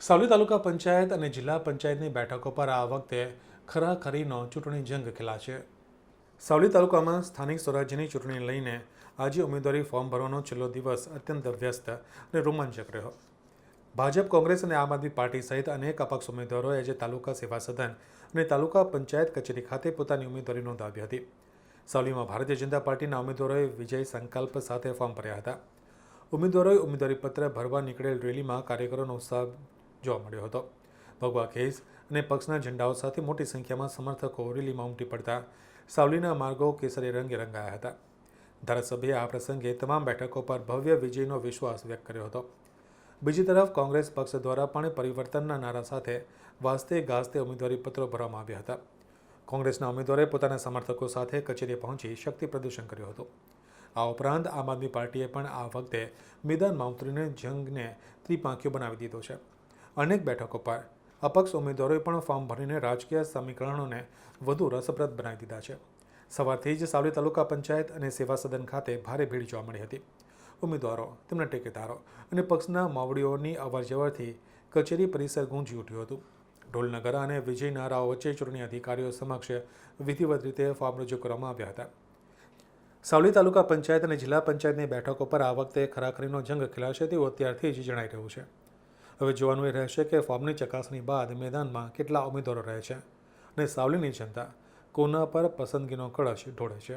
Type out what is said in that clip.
સાવલી તાલુકા પંચાયત અને જિલ્લા પંચાયતની બેઠકો પર આ વખતે ખરાખરીનો ચૂંટણી જંગ ખેલાશે. સાવલી તાલુકામાં સ્થાનિક સ્વરાજ્યની ચૂંટણી લઈને આજે ઉમેદવારી ફોર્મ ભરવાનો છેલ્લો દિવસ અત્યંત વ્યસ્ત અને રોમાંચક રહ્યો. ભાજપ, કોંગ્રેસ અને આમ આદમી પાર્ટી સહિત અનેક અપક્ષ ઉમેદવારોએ આજે તાલુકા સેવા સદન અને તાલુકા પંચાયત કચેરી ખાતે પોતાની ઉમેદવારી નોંધાવી હતી. સાવલીમાં ભારતીય જનતા પાર્ટીના ઉમેદવારોએ વિજય સંકલ્પ સાથે ફોર્મ ભર્યા હતા. ઉમેદવારોએ ઉમેદવારીપત્ર ભરવા નીકળેલ રેલીમાં કાર્યકરોનો ઉત્સાહ જોવા મળ્યો હતો. ભગવા ખેસ અને પક્ષના ઝંડાઓ સાથે મોટી સંખ્યામાં સમર્થકો રેલીમાં ઉમટી પડતા સાવલીના માર્ગો કેસરી રંગે રંગાયા હતા. ધારાસભ્યએ આ પ્રસંગે તમામ બેઠકો પર ભવ્ય વિજયનો વિશ્વાસ વ્યક્ત કર્યો હતો. બીજી તરફ કોંગ્રેસ પક્ષ દ્વારા પણ પરિવર્તનના નારા સાથે વાસ્તે ગાસ્તે ઉમેદવારીપત્રો ભરવામાં આવ્યા હતા. કોંગ્રેસના ઉમેદવારોએ પોતાના સમર્થકો સાથે કચેરીએ પહોંચી શક્તિ પ્રદર્શન કર્યું હતું. આ ઉપરાંત આમ આદમી પાર્ટીએ પણ આ વખતે મેદાનમાં ઉતરીને જંગને ત્રિપાંખીયો બનાવી દીધો છે. અનેક બેઠકો પર અપક્ષ ઉમેદવારોએ પણ ફોર્મ ભરીને રાજકીય સમીકરણોને વધુ રસપ્રદ બનાવી દીધા છે. સવારથી જ સાવલી તાલુકા પંચાયત અને સેવા સદન ખાતે ભારે ભીડ જોવા મળી હતી. ઉમેદવારો, તેમના ટેકેદારો અને પક્ષના માવડીઓની અવરજવરથી કચેરી પરિસર ગુંજી ઉઠ્યું હતું. ઢોલ નગારા અને વિજય નારાઓ વચ્ચે ચૂંટણી અધિકારીઓ સમક્ષ વિધિવત રીતે ફોર્મ રજૂ કરવામાં આવ્યા હતા. સાવલી તાલુકા પંચાયત અને જિલ્લા પંચાયતની બેઠકો પર આ વખતે ખરાખરીનો જંગ ખેલાશે તેવું અત્યારથી જ જણાઈ રહ્યું છે. હવે જોવાનું એ રહેશે કે ફોર્મની ચકાસણી બાદ મેદાનમાં કેટલા ઉમેદવારો રહે છે અને સાવલીની જનતા કોના પર પસંદગીનો કળશ ઢોળે છે.